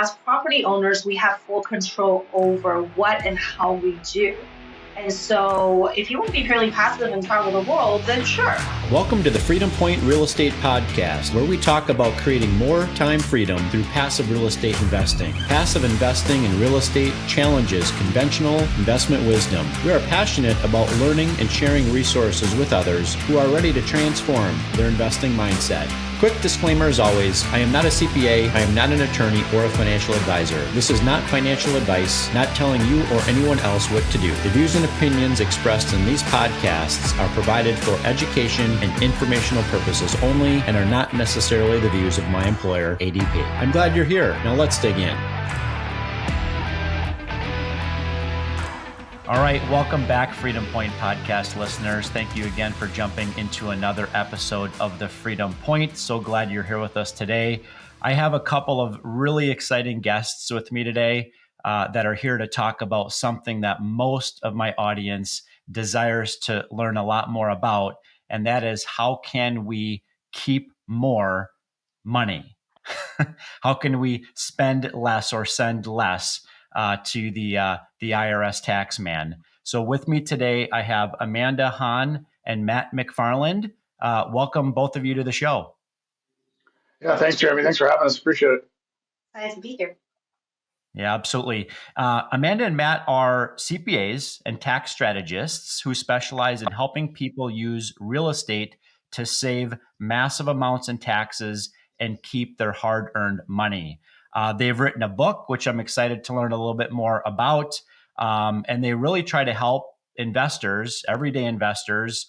as property owners, we have full control over what and how we do. And so if you want to be purely passive and travel the world, then sure. Welcome to the Freedom Point Real Estate Podcast, where we talk about creating more time freedom through passive real estate investing. Passive investing in real estate challenges conventional investment wisdom. We are passionate about learning and sharing resources with others who are ready to transform their investing mindset. Quick disclaimer as always, I am not a CPA, I am not an attorney or a financial advisor. This is not financial advice, not telling you or anyone else what to do. The views and opinions expressed in these podcasts are provided for education and informational purposes only and are not necessarily the views of my employer, ADP. I'm glad you're here. Now let's dig in. All right, welcome back, Freedom Point podcast listeners. Thank you again for jumping into another episode of the Freedom Point. So glad you're here with us today. I have a couple of really exciting guests with me today that are here to talk about something that most of my audience desires to learn a lot more about, and that is how can we keep more money? How can we spend less or send less to the IRS tax man? So with me today, I have Amanda, Han, and Matt MacFarland. Welcome both of you to the show. Yeah, thanks, Jeremy. Thanks for having us. Appreciate it. Nice to be here. Yeah, absolutely. Amanda and Matt are CPAs and tax strategists who specialize in helping people use real estate to save massive amounts in taxes and keep their hard-earned money. They've written a book, which I'm excited to learn a little bit more about. And they really try to help investors, everyday investors,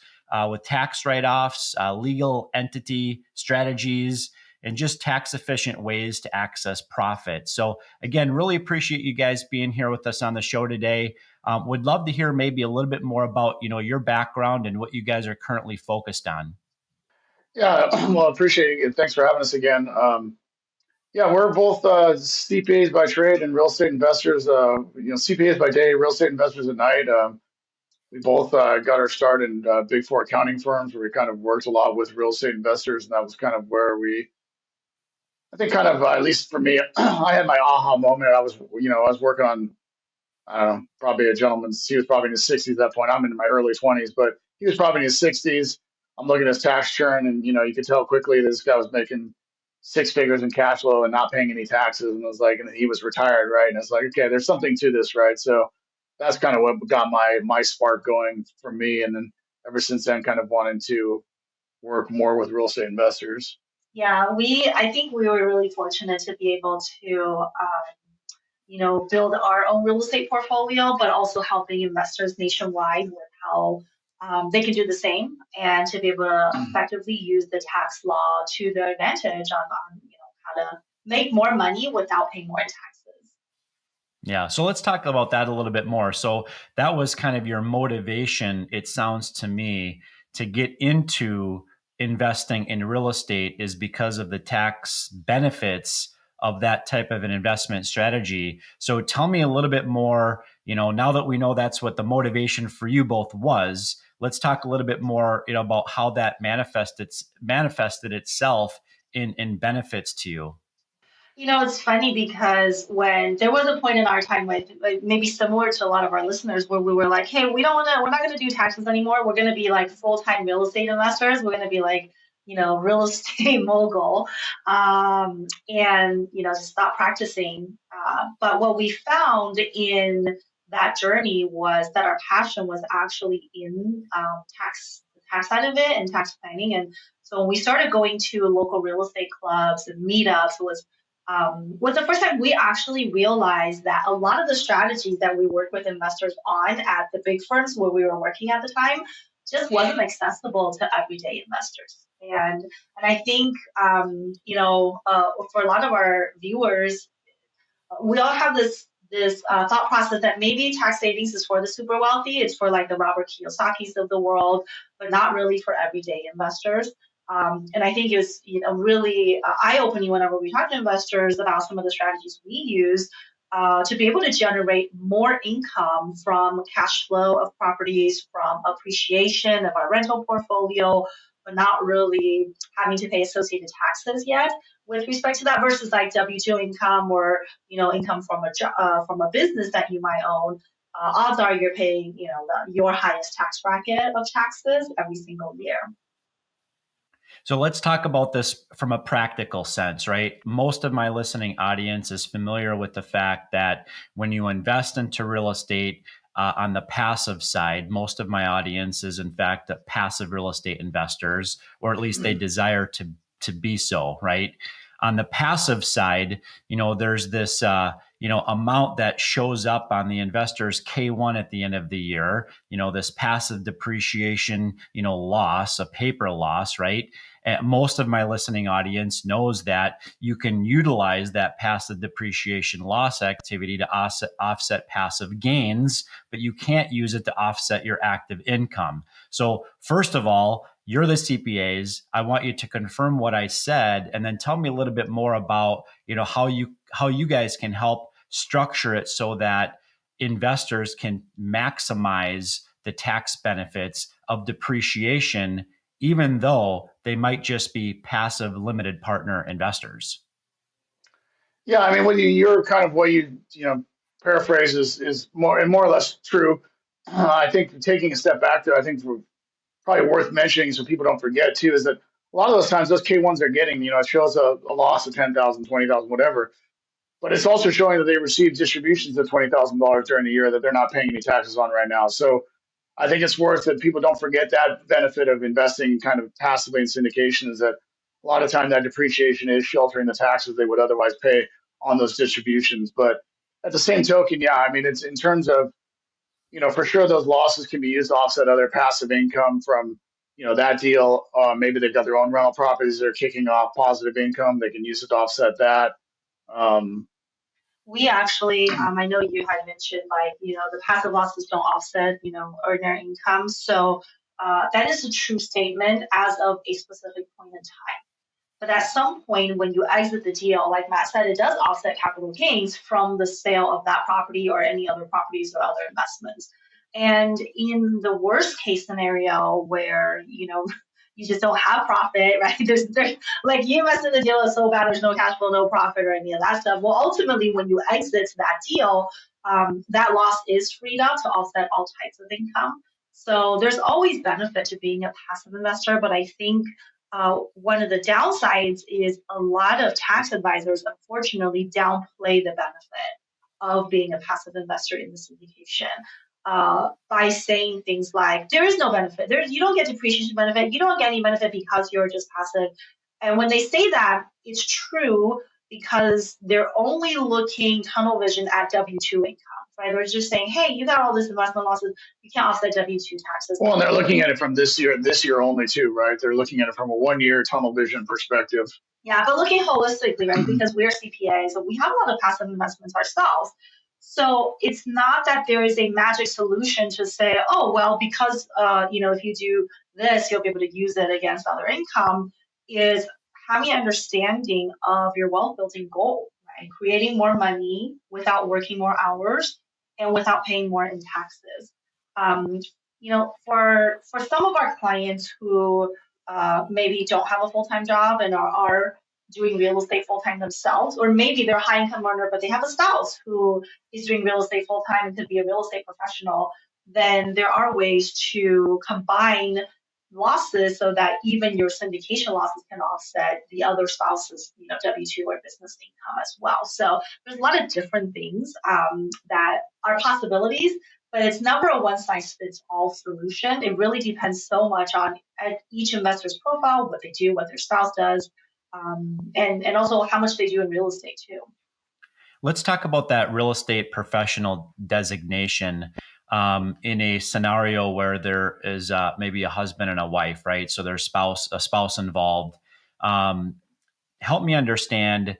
with tax write-offs, legal entity strategies, and just tax efficient ways to access profit. So again, really appreciate you guys being here with us on the show today. Would love to hear maybe a little bit more about, your background and what you guys are currently focused on. Yeah, well, appreciate it. Thanks for having us again. Yeah, we're both CPAs by trade and real estate investors. CPAs by day, real estate investors at night. We both got our start in big four accounting firms where we kind of worked a lot with real estate investors, and that was kind of where I think at least for me, I had my aha moment. I was working on, I don't know, probably a gentleman. He was probably in his 60s at that point. I'm in my early 20s, but he was probably in his 60s. I'm looking at his tax return, and you could tell quickly this guy was making six figures in cash flow and not paying any taxes. And I was like, and he was retired, right? And it's like, okay, there's something to this, right? So that's kind of what got my spark going for me. And then ever since then, kind of wanting to work more with real estate investors. Yeah, I think we were really fortunate to be able to, build our own real estate portfolio, but also helping investors nationwide with how they can do the same and to be able to effectively use the tax law to their advantage on how to make more money without paying more in taxes. Yeah. So let's talk about that a little bit more. So that was kind of your motivation, it sounds to me, to get into investing in real estate is because of the tax benefits of that type of an investment strategy. So tell me a little bit more, now that we know that's what the motivation for you both was, let's talk a little bit more, about how that manifested itself in benefits to you. It's funny because when there was a point in our time, like maybe similar to a lot of our listeners, where we were like, hey, we're not going to do taxes anymore. We're going to be like full-time real estate investors. We're going to be like, real estate mogul, and, stop practicing. But what we found in that journey was that our passion was actually in the tax side of it and tax planning. And so when we started going to local real estate clubs and meetups, was the first time we actually realized that a lot of the strategies that we work with investors on at the big firms where we were working at the time just wasn't accessible to everyday investors. And I think, for a lot of our viewers, we all have this thought process that maybe tax savings is for the super wealthy. It's for like the Robert Kiyosaki's of the world, but not really for everyday investors. And I think it's really eye-opening whenever we talk to investors about some of the strategies we use to be able to generate more income from cash flow of properties, from appreciation of our rental portfolio, but not really having to pay associated taxes yet, with respect to that versus like W-2 income or, income from from a business that you might own. Odds are you're paying, your highest tax bracket of taxes every single year. So let's talk about this from a practical sense, right? Most of my listening audience is familiar with the fact that when you invest into real estate on the passive side, most of my audience is in fact passive real estate investors, or at least they desire to be so, right? On the passive side, there's this amount that shows up on the investor's K1 at the end of the year, this passive depreciation, loss, a paper loss, right? And most of my listening audience knows that you can utilize that passive depreciation loss activity to offset passive gains, but you can't use it to offset your active income. So first of all, you're the CPAs. I want you to confirm what I said, and then tell me a little bit more about, how you guys can help structure it so that investors can maximize the tax benefits of depreciation, even though they might just be passive limited partner investors. Yeah, I mean, when you're kind of what you paraphrase is more or less true. I think taking a step back there, I think probably worth mentioning so people don't forget too, is that a lot of those times those K1s they're getting, it shows a loss of 10,000, 20,000, whatever. But it's also showing that they received distributions of $20,000 during the year that they're not paying any taxes on right now. So I think it's worth that people don't forget that benefit of investing kind of passively in syndication, is that a lot of time that depreciation is sheltering the taxes they would otherwise pay on those distributions. But at the same token, yeah, I mean, it's in terms of, for sure those losses can be used to offset other passive income from, that deal. Maybe they've got their own rental properties that are kicking off positive income. They can use it to offset that. We actually, I know you had mentioned the passive losses don't offset, ordinary income. So that is a true statement as of a specific point in time. But at some point when you exit the deal, like Matt said, it does offset capital gains from the sale of that property or any other properties or other investments. And in the worst case scenario where, you just don't have profit, right? There's like you invest in the deal is so bad, there's no cash flow, no profit or any of that stuff. Well, ultimately, when you exit that deal, that loss is freed up to offset all types of income. So there's always benefit to being a passive investor, but I think one of the downsides is a lot of tax advisors, unfortunately, downplay the benefit of being a passive investor in the syndication by saying things like, there is no benefit. You don't get depreciation benefit. You don't get any benefit because you're just passive. And when they say that, it's true because they're only looking tunnel vision at W-2 income. Right? They're just saying, hey, you got all this investment losses, you can't offset W-2 taxes. Well, and they're looking at it from this year only too, right? They're looking at it from a 1 year tunnel vision perspective. Yeah, but looking holistically, right? Because we're CPAs, so we have a lot of passive investments ourselves. So it's not that there is a magic solution to say, oh, well, because, if you do this, you'll be able to use it against other income. Is having an understanding of your wealth building goal, right? Creating more money without working more hours and without paying more in taxes. For some of our clients who maybe don't have a full-time job and are doing real estate full-time themselves, or maybe they're a high-income earner, but they have a spouse who is doing real estate full-time and could be a real estate professional, then there are ways to combine losses so that even your syndication losses can offset the other spouse's, W-2 or business income as well. So there's a lot of different things that are possibilities, but it's never a one-size-fits-all solution. It really depends so much on each investor's profile, what they do, what their spouse does, and also how much they do in real estate too. Let's talk about that real estate professional designation in a scenario where there is maybe a husband and a wife, right? So there's a spouse involved. Help me understand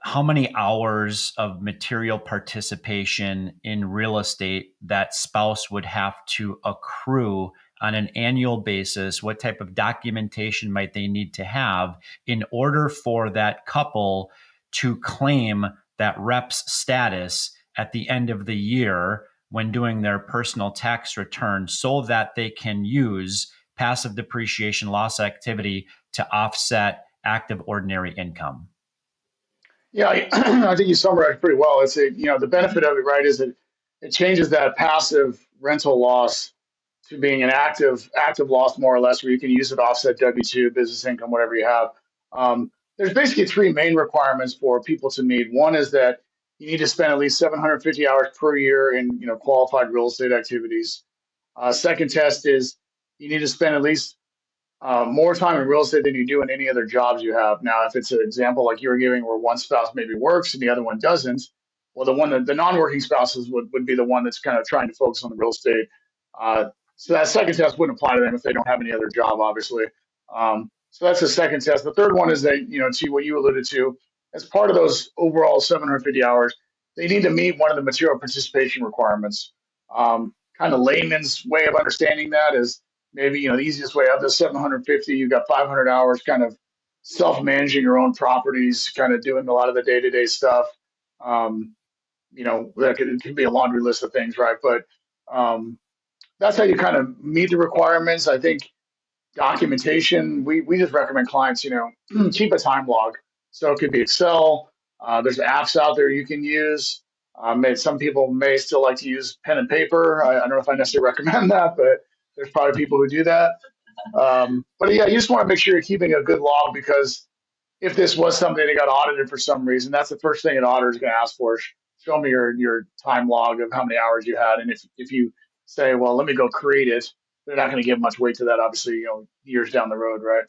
how many hours of material participation in real estate that spouse would have to accrue on an annual basis. What type of documentation might they need to have in order for that couple to claim that rep's status at the end of the year when doing their personal tax return, so that they can use passive depreciation loss activity to offset active ordinary income? Yeah, I think you summarized pretty well. It's the benefit of it, right, is that it changes that passive rental loss to being an active loss, more or less, where you can use it to offset W-2, business income, whatever you have. There's basically three main requirements for people to meet. One is that you need to spend at least 750 hours per year in qualified real estate activities. Second test is you need to spend at least more time in real estate than you do in any other jobs you have. Now, if it's an example like you were giving where one spouse maybe works and the other one doesn't, well, the non-working spouses would be the one that's kind of trying to focus on the real estate. So that second test wouldn't apply to them if they don't have any other job, obviously. So that's the second test. The third one is that, to what you alluded to, as part of those overall 750 hours, they need to meet one of the material participation requirements. Kind of layman's way of understanding that is maybe, the easiest way of the 750, you've got 500 hours kind of self-managing your own properties, kind of doing a lot of the day-to-day stuff. It can be a laundry list of things, right? But that's how you kind of meet the requirements. I think documentation, we just recommend clients, keep a time log. So it could be Excel. There's apps out there you can use. Some people may still like to use pen and paper. I don't know if I necessarily recommend that, but there's probably people who do that. But yeah, you just want to make sure you're keeping a good log, because if this was something that got audited for some reason, that's the first thing an auditor is going to ask for. Show me your time log of how many hours you had. And if you say, well, let me go create it, they're not going to give much weight to that, obviously, years down the road, right?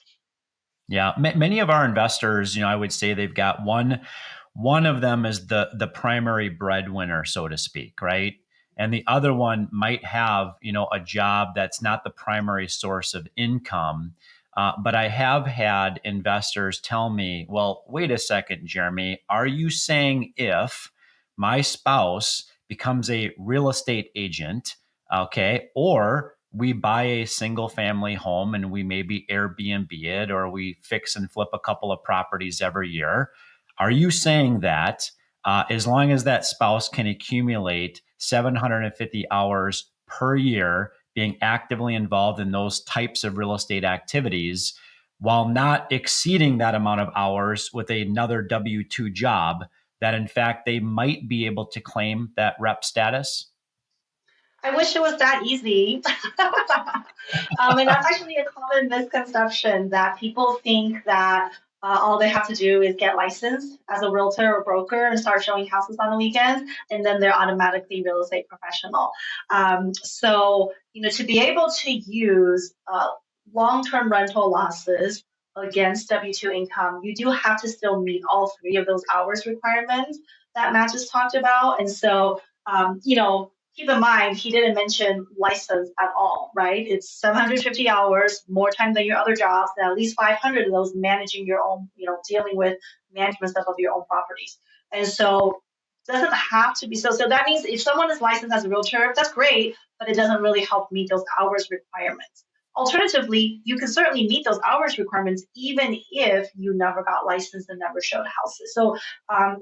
Yeah, many of our investors, I would say they've got one of them is the primary breadwinner, so to speak, right? And the other one might have, a job that's not the primary source of income. But I have had investors tell me, well, wait a second, Jeremy, are you saying if my spouse becomes a real estate agent, okay, or we buy a single family home and we maybe Airbnb it, or we fix and flip a couple of properties every year, are you saying that as long as that spouse can accumulate 750 hours per year being actively involved in those types of real estate activities, while not exceeding that amount of hours with another W-2 job, that in fact they might be able to claim that rep status? I wish it was that easy. And that's actually a common misconception, that people think that all they have to do is get licensed as a realtor or broker and start showing houses on the weekends, and then they're automatically real estate professional. So, to be able to use long-term rental losses against W-2 income, you do have to still meet all three of those hours requirements that Matt just talked about. And so, keep in mind, he didn't mention license at all, right? It's 750 hours, more time than your other jobs, and at least 500 of those managing your own, dealing with management stuff of your own properties. And so it doesn't have to be so. So that means if someone is licensed as a realtor, that's great, but it doesn't really help meet those hours requirements. Alternatively, you can certainly meet those hours requirements even if you never got licensed and never showed houses. So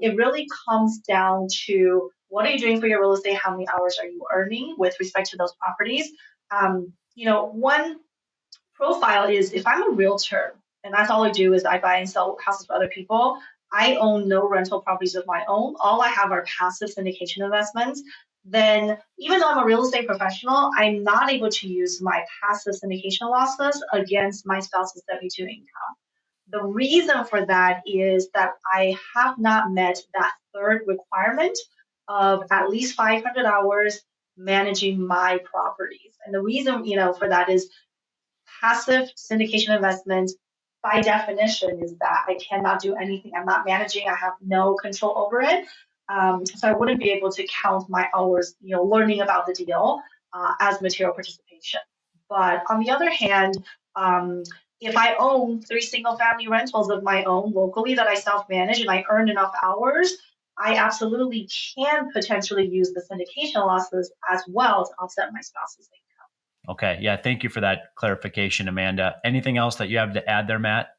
it really comes down to, what are you doing for your real estate? How many hours are you earning with respect to those properties? One profile is, if I'm a realtor and that's all I do is I buy and sell houses for other people, I own no rental properties of my own. All I have are passive syndication investments. Then even though I'm a real estate professional, I'm not able to use my passive syndication losses against my spouse's W-2 income. The reason for that is that I have not met that third requirement of at least 500 hours managing my properties. And the reason, for that is passive syndication investment, by definition, is that I cannot do anything. I'm not managing. I have no control over it. So I wouldn't be able to count my hours, learning about the deal as material participation. But on the other hand, if I own 3 single family rentals of my own locally that I self-manage and I earn enough hours, I absolutely can potentially use the syndication losses as well to offset my spouse's income. Okay. Yeah. Thank you for that clarification, Amanda. Anything else that you have to add there, Matt?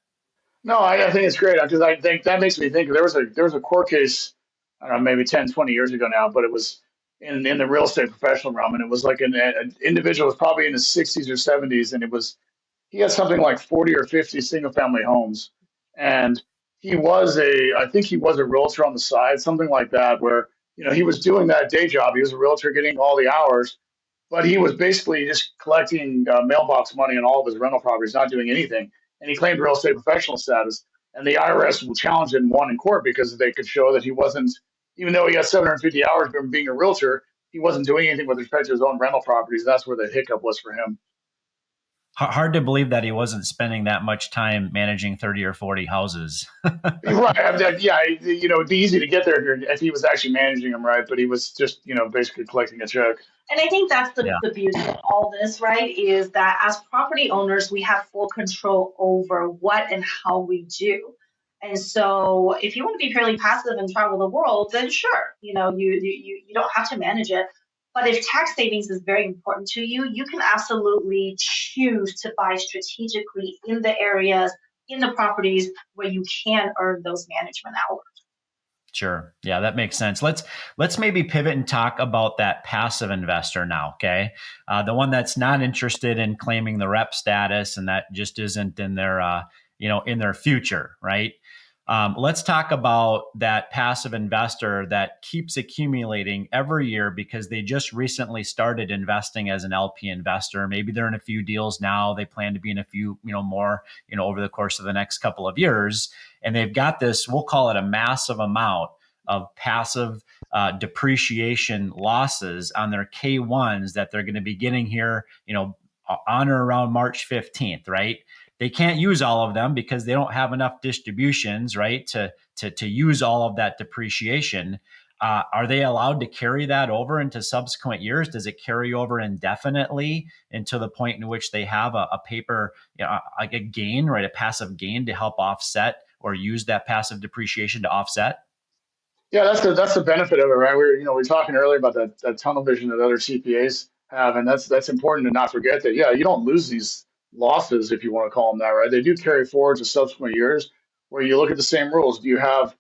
No, I think it's great, because I think that makes me think there was a court case, I don't know, maybe 10, 20 years ago now, but it was in the real estate professional realm. And it was like an individual was probably in his 60s or 70s. And he had something like 40 or 50 single family homes. And I think he was a realtor on the side, something like that, where, he was doing that day job. He was a realtor getting all the hours, but he was basically just collecting mailbox money on all of his rental properties, not doing anything. And he claimed real estate professional status. And the IRS challenged him and won in court because they could show that he wasn't, even though he got 750 hours from being a realtor, he wasn't doing anything with respect to his own rental properties. That's where the hiccup was for him. Hard to believe that he wasn't spending that much time managing 30 or 40 houses. Right. I mean, yeah. It'd be easy to get there if he was actually managing them, right? But he was just, basically collecting a check. And I think that's Yeah. the beauty of all this, right? Is that as property owners, we have full control over what and how we do. And so if you want to be purely passive and travel the world, then sure, you don't have to manage it. But if tax savings is very important to you, you can absolutely choose to buy strategically in the areas, in the properties where you can earn those management hours. Sure. Yeah, that makes sense. Let's maybe pivot and talk about that passive investor now. Okay, the one that's not interested in claiming the rep status and that just isn't in their in their future, right? Let's talk about that passive investor that keeps accumulating every year because they just recently started investing as an LP investor. Maybe they're in a few deals now. They plan to be in a few, more, over the course of the next couple of years. And they've got this, we'll call it a massive amount of passive depreciation losses on their K1s that they're going to be getting here, on or around March 15th, right? They can't use all of them because they don't have enough distributions, right, to use all of that depreciation. Are they allowed to carry that over into subsequent years? Does it carry over indefinitely until the point in which they have a paper, like a gain, right, a passive gain to help offset or use that passive depreciation to offset? Yeah, that's the benefit of it, right? We were talking earlier about that tunnel vision that other CPAs have, and that's important to not forget that. Yeah, you don't lose these losses, if you want to call them that, right? They do carry forward to subsequent years, where you look at the same rules. Do you have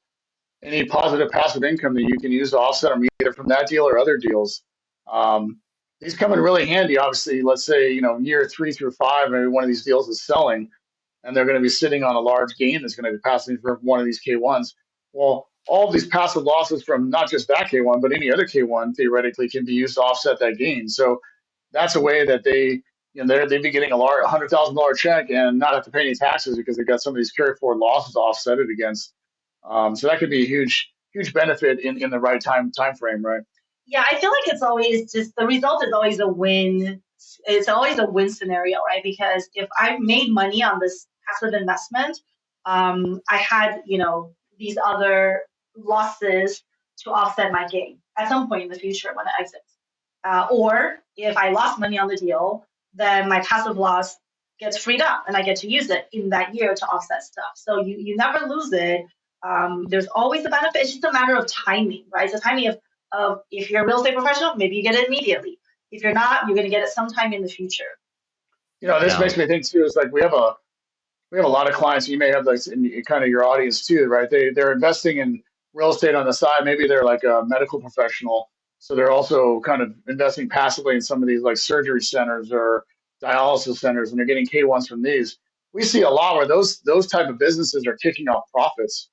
any positive passive income that you can use to offset them, either from that deal or other deals? Um, these come in really handy. Obviously, let's say year 3 through 5, maybe one of these deals is selling, and they're going to be sitting on a large gain that's going to be passing for one of these K1s. Well, all of these passive losses from not just that K1, but any other K1 theoretically can be used to offset that gain. So that's a way that they'd be getting a large $100,000 check and not have to pay any taxes because they got some of these carry forward losses to offset it against. So that could be a huge benefit in the right time frame, right? Yeah, I feel like it's always just the result is always a win. It's always a win scenario, right? Because if I made money on this passive investment, I had, these other losses to offset my gain at some point in the future when it exits. Or if I lost money on the deal, then my passive loss gets freed up and I get to use it in that year to offset stuff. So you never lose it. There's always a benefit. It's just a matter of timing, right? It's a timing of if you're a real estate professional, maybe you get it immediately. If you're not, you're going to get it sometime in the future. This makes me think too. It's like we have a lot of clients. You may have like in kind of your audience too, right? They're investing in real estate on the side. Maybe they're like a medical professional, so they're also kind of investing passively in some of these like surgery centers or dialysis centers, and they're getting K1s from these. We see a lot where those type of businesses are kicking off profits,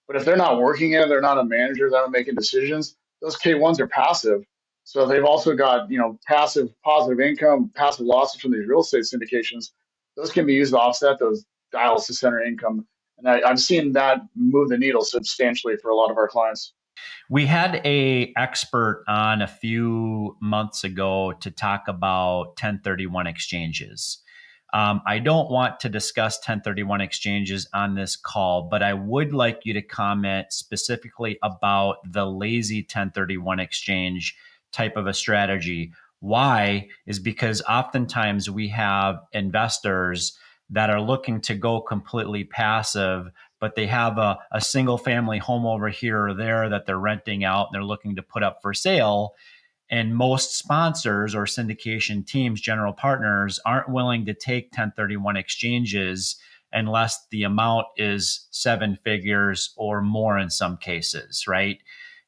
but if they're not working in, they're not a manager, they're not making decisions. Those K1s are passive, so they've also got passive positive income, passive losses from these real estate syndications. Those can be used to offset those dialysis center income. And I've seen that move the needle substantially for a lot of our clients. We had a expert on a few months ago to talk about 1031 exchanges. I don't want to discuss 1031 exchanges on this call, but I would like you to comment specifically about the lazy 1031 exchange type of a strategy. Why is because oftentimes we have investors that are looking to go completely passive, but they have a single family home over here or there that they're renting out and they're looking to put up for sale. And most sponsors or syndication teams, general partners, aren't willing to take 1031 exchanges unless the amount is 7 figures or more in some cases, right?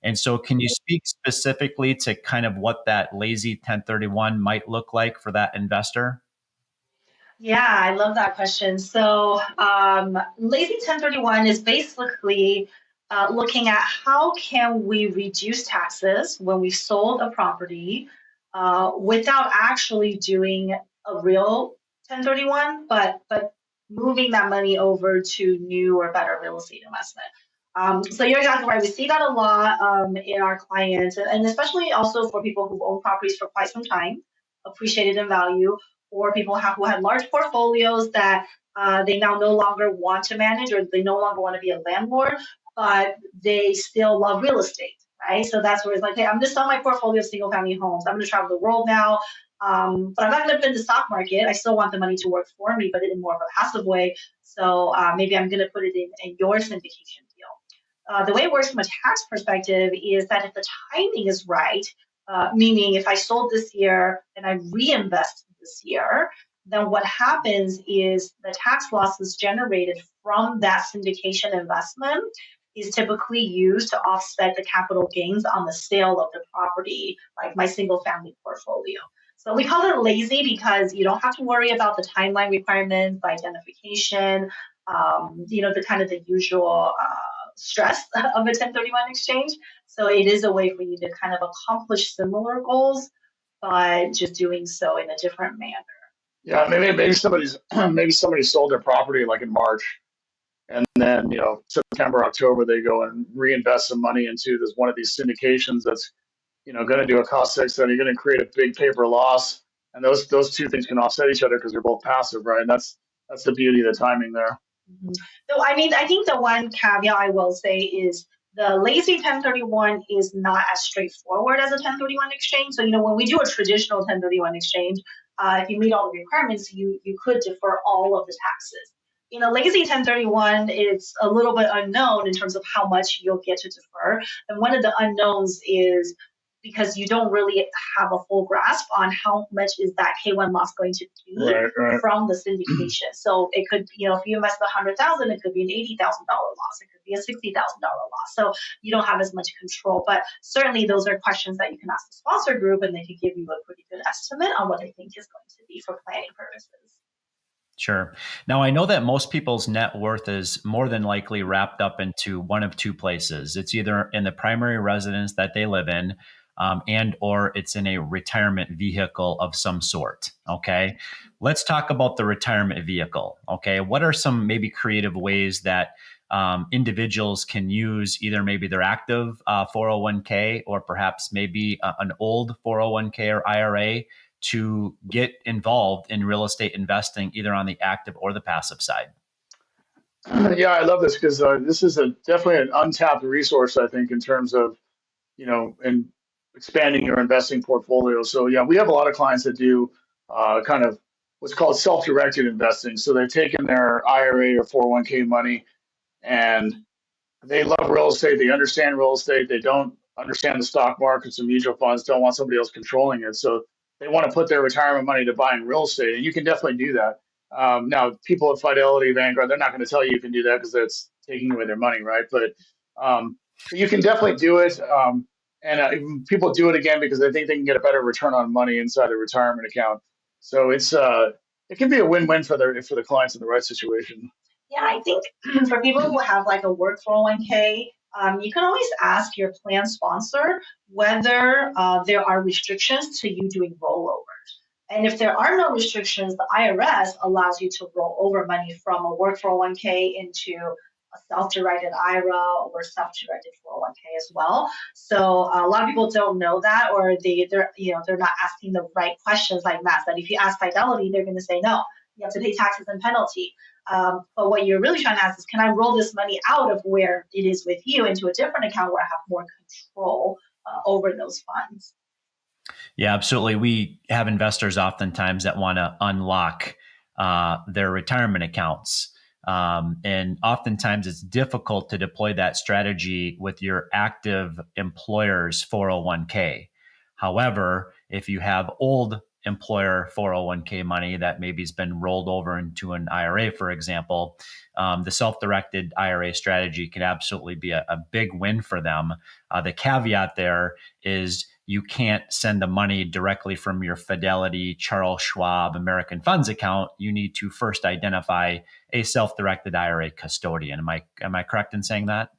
And so can you speak specifically to kind of what that lazy 1031 might look like for that investor? Yeah, I love that question. So, lazy 1031 is basically looking at how can we reduce taxes when we sold a property without actually doing a real 1031, but moving that money over to new or better real estate investment. So you're exactly right. We see that a lot in our clients, and especially also for people who've owned properties for quite some time, appreciated in value, or people who had large portfolios that they now no longer want to manage, or they no longer want to be a landlord, but they still love real estate, right? So that's where it's like, hey, I'm just selling my portfolio of single family homes. I'm going to travel the world now, but I'm not going to put it in the stock market. I still want the money to work for me, but in more of a passive way. So maybe I'm going to put it in your syndication deal. The way it works from a tax perspective is that if the timing is right, meaning if I sold this year and I reinvest this year, then what happens is the tax losses generated from that syndication investment is typically used to offset the capital gains on the sale of the property, like my single family portfolio. So we call it lazy because you don't have to worry about the timeline requirements, the identification, the kind of the usual stress of a 1031 exchange. So it is a way for you to kind of accomplish similar goals, but just doing so in a different manner. Yeah, maybe somebody's maybe somebody sold their property like in March, and then September, October they go and reinvest some money into this one of these syndications that's going to do a cost seg study. You're going to create a big paper loss, and those two things can offset each other because they're both passive, right? And that's the beauty of the timing there. Mhm. So, I mean, I think the one caveat I will say is the lazy 1031 is not as straightforward as a 1031 exchange. So, when we do a traditional 1031 exchange, if you meet all the requirements, you could defer all of the taxes. In a lazy 1031, it's a little bit unknown in terms of how much you'll get to defer. And one of the unknowns is because you don't really have a full grasp on how much is that K1 loss going to be Right. from the syndication. So it could, if you invest 100,000, it could be an $80,000 loss. It could be a $60,000 loss. So you don't have as much control. But certainly those are questions that you can ask the sponsor group, and they can give you a pretty good estimate on what they think is going to be for planning purposes. Sure. Now, I know that most people's net worth is more than likely wrapped up into one of two places. It's either in the primary residence that they live in, and or it's in a retirement vehicle of some sort. Okay. Let's talk about the retirement vehicle. Okay. What are some maybe creative ways that individuals can use either maybe their active 401k or perhaps maybe an old 401k or IRA to get involved in real estate investing, either on the active or the passive side? Yeah, I love this because this is definitely an untapped resource, I think, in terms of and expanding your investing portfolio. So yeah, we have a lot of clients that do kind of what's called self-directed investing. So they've taken their IRA or 401k money and they love real estate. They understand real estate. They don't understand the stock markets and mutual funds. Don't want somebody else controlling it. So they want to put their retirement money to buying real estate, and you can definitely do that. Now, people at Fidelity, Vanguard, they're not going to tell you can do that because that's taking away their money, right? But you can definitely do it. And people do it again because they think they can get a better return on money inside a retirement account. So it can be a win-win for the clients in the right situation. Yeah, I think for people who have like a work 401k, you can always ask your plan sponsor whether there are restrictions to you doing rollovers. And if there are no restrictions, the IRS allows you to roll over money from a work 401k into a self-directed IRA or self-directed 401k as well. So a lot of people don't know that, or they're not asking the right questions. Like Matt said, if you ask Fidelity, they're going to say no. You have to pay taxes and penalty. But what you're really trying to ask is, can I roll this money out of where it is with you into a different account where I have more control over those funds? Yeah, absolutely. We have investors oftentimes that want to unlock their retirement accounts. And oftentimes it's difficult to deploy that strategy with your active employer's 401k. However, if you have old employer 401k money that maybe has been rolled over into an IRA, for example, the self-directed IRA strategy can absolutely be a big win for them. The caveat there is you can't send the money directly from your Fidelity, Charles Schwab, American Funds account. You need to first identify a self-directed IRA custodian. Am I correct in saying that?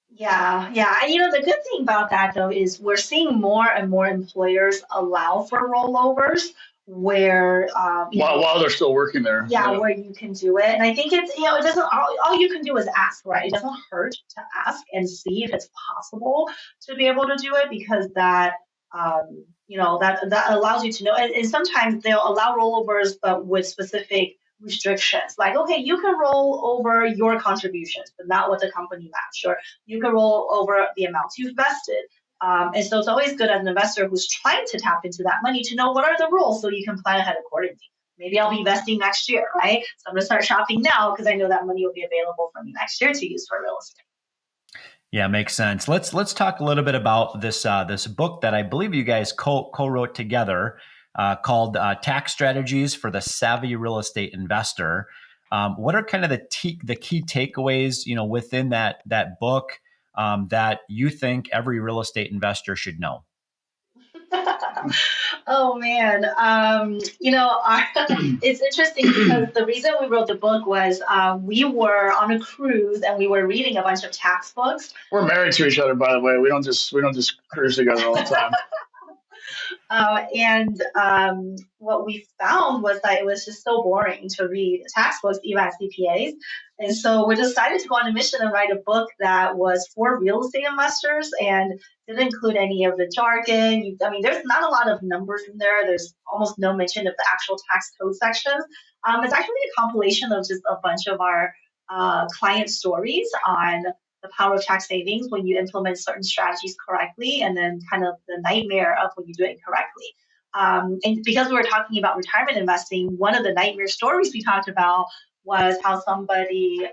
Yeah, yeah. And the good thing about that though is we're seeing more and more employers allow for rollovers where while they're still working there. Yeah, where you can do it. And I think it's, it doesn't, all you can do is ask, right? It doesn't hurt to ask and see if it's possible to be able to do it, because that, that allows you to know. And sometimes they'll allow rollovers, but with specific restrictions. Like, okay, you can roll over your contributions, but not what the company matched, or you can roll over the amounts you've vested. And so it's always good as an investor who's trying to tap into that money to know what are the rules so you can plan ahead accordingly. Maybe I'll be investing next year, right? So I'm going to start shopping now because I know that money will be available for me next year to use for real estate. Yeah, makes sense. Let's talk a little bit about this this book that I believe you guys co-wrote together called Tax Strategies for the Savvy Real Estate Investor. What are kind of the key takeaways, within that book that you think every real estate investor should know? Oh man, it's interesting because the reason we wrote the book was we were on a cruise and we were reading a bunch of tax books. We're married to each other, by the way. We don't just cruise together all the time. What we found was that it was just so boring to read tax books, even as CPAs. And so we decided to go on a mission and write a book that was for real estate investors and didn't include any of the jargon. There's not a lot of numbers in there. There's almost no mention of the actual tax code sections. It's actually a compilation of just a bunch of our client stories on the power of tax savings when you implement certain strategies correctly, and then kind of the nightmare of when you do it incorrectly. And because we were talking about retirement investing, one of the nightmare stories we talked about was how somebody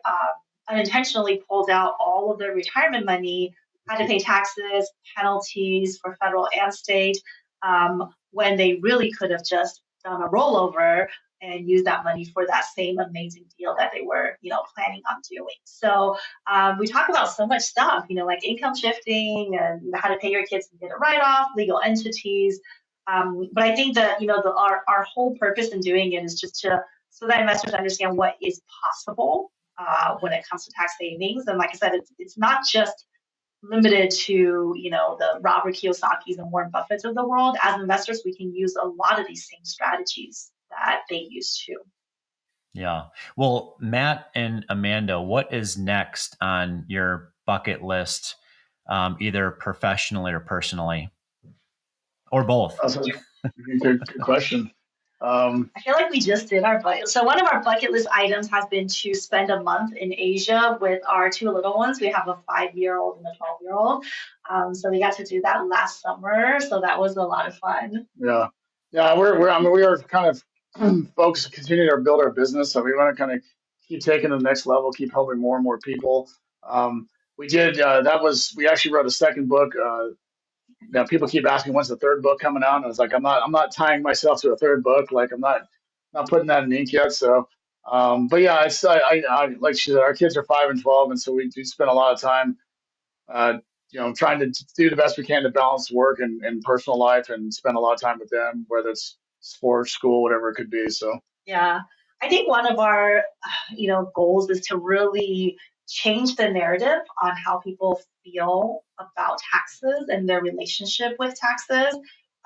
unintentionally pulled out all of their retirement money, had to pay taxes, penalties for federal and state, when they really could have just done a rollover and use that money for that same amazing deal that they were, planning on doing. So we talk about so much stuff, like income shifting and how to pay your kids to get a write-off, legal entities. But I think that, our whole purpose in doing it is just so that investors understand what is possible when it comes to tax savings. And like I said, it's not just limited to, the Robert Kiyosaki's and Warren Buffett's of the world. As investors, we can use a lot of these same strategies that they use too. Yeah. Well, Matt and Amanda, what is next on your bucket list, either professionally or personally, or both? That's a good question. I feel like we just did our bucket. So one of our bucket list items has been to spend a month in Asia with our two little ones. We have a 5-year-old and a 12-year-old. So we got to do that last summer. So that was a lot of fun. Yeah. Yeah. We are kind of focused to continue to build our business. So we want to kind of keep taking to the next level, keep helping more and more people. We actually wrote a second book. Now people keep asking when's the third book coming out, and I was like, I'm not tying myself to a third book. Like I'm not putting that in ink yet. So, but yeah, I like she said, our kids are 5 and 12, and so we do spend a lot of time, trying to do the best we can to balance work and personal life, and spend a lot of time with them, whether it's sports, school, whatever it could be. So yeah, I think one of our goals is to really change the narrative on how people feel about taxes and their relationship with taxes.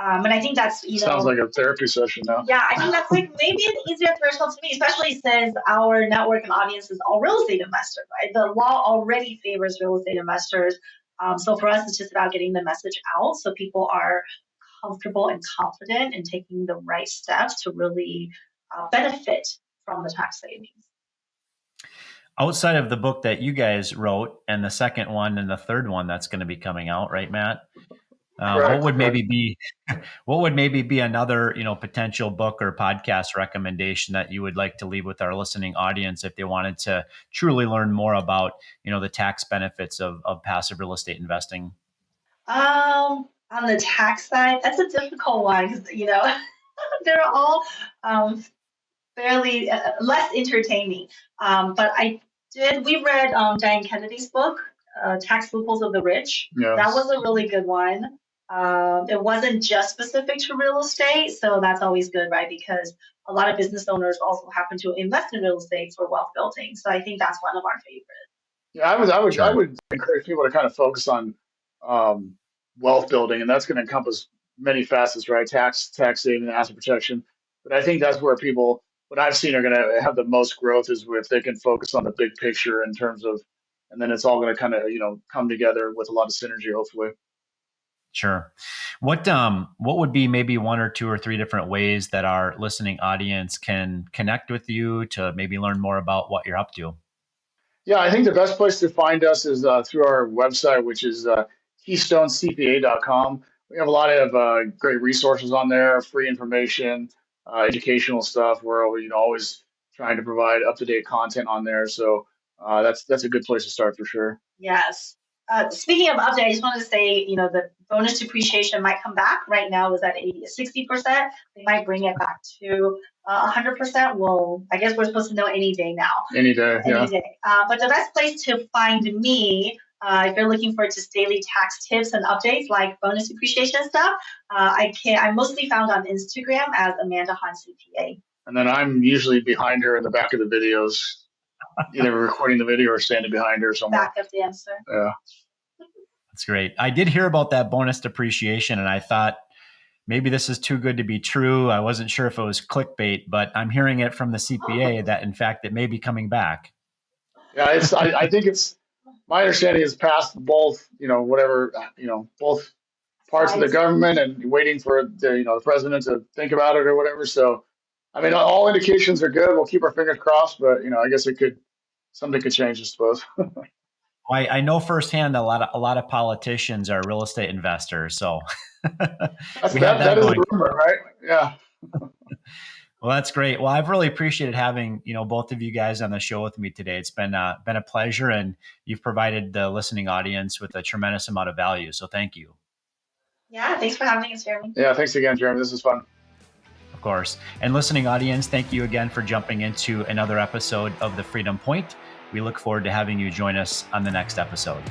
And I think that's, sounds like a therapy session now. Yeah, I think that's like maybe an easier threshold to me, especially since our network and audience is all real estate investors, right? The law already favors real estate investors. So for us, it's just about getting the message out so people are comfortable and confident in taking the right steps to really benefit from the tax savings. Outside of the book that you guys wrote and the second one and the third one that's going to be coming out, right, Matt? What would maybe be another, potential book or podcast recommendation that you would like to leave with our listening audience if they wanted to truly learn more about, the tax benefits of passive real estate investing? On the tax side, that's a difficult one because, they're all fairly less entertaining. But we read Diane Kennedy's book, Tax Loopholes of the Rich. Yes. That was a really good one. It wasn't just specific to real estate. So that's always good, right? Because a lot of business owners also happen to invest in real estate for wealth building. So I think that's one of our favorites. Yeah, I Sure. would encourage people to kind of focus on um, wealth building, and that's going to encompass many facets, right? Tax saving, asset protection. But I think that's where people, what I've seen, are going to have the most growth is if they can focus on the big picture in terms of, and then it's all going to kind of come together with a lot of synergy, hopefully. Sure. What would be maybe one or two or three different ways that our listening audience can connect with you to maybe learn more about what you're up to? Yeah, I think the best place to find us is through our website, which is KeystoneCPA.com. We have a lot of great resources on there, free information, educational stuff. We're always trying to provide up-to-date content on there. So that's a good place to start for sure. Yes. Speaking of update, I just wanted to say, the bonus depreciation might come back. Right now it's at 80 to 60%. They might bring it back to 100%. Well, I guess we're supposed to know any day now. Any day, yeah. Any day. But the best place to find me, if you're looking for just daily tax tips and updates like bonus depreciation stuff, I'm mostly found on Instagram as Amanda Han CPA. And then I'm usually behind her in the back of the videos, either recording the video or standing behind her somewhere. Back of the answer. Yeah. That's great. I did hear about that bonus depreciation, and I thought maybe this is too good to be true. I wasn't sure if it was clickbait, but I'm hearing it from the CPA that, in fact, it may be coming back. Yeah, I think my understanding is past both, both parts of the government and waiting for the president to think about it or whatever. So, I mean, all indications are good. We'll keep our fingers crossed, but I guess something could change, I suppose. I know firsthand a lot of politicians are real estate investors, so that is a rumor, right? Yeah. Well, that's great. Well, I've really appreciated having both of you guys on the show with me today. It's been a pleasure, and you've provided the listening audience with a tremendous amount of value. So thank you. Yeah, thanks for having us, Jeremy. Yeah, thanks again, Jeremy. This is fun. Of course. And listening audience, thank you again for jumping into another episode of The Freedom Point. We look forward to having you join us on the next episode.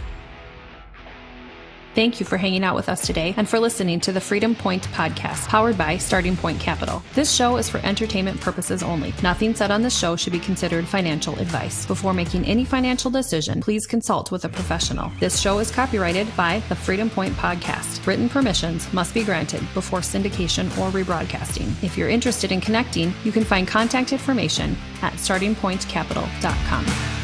Thank you for hanging out with us today and for listening to the Freedom Point podcast, powered by Starting Point Capital. This show is for entertainment purposes only. Nothing said on this show should be considered financial advice. Before making any financial decision, please consult with a professional. This show is copyrighted by the Freedom Point podcast. Written permissions must be granted before syndication or rebroadcasting. If you're interested in connecting, you can find contact information at startingpointcapital.com.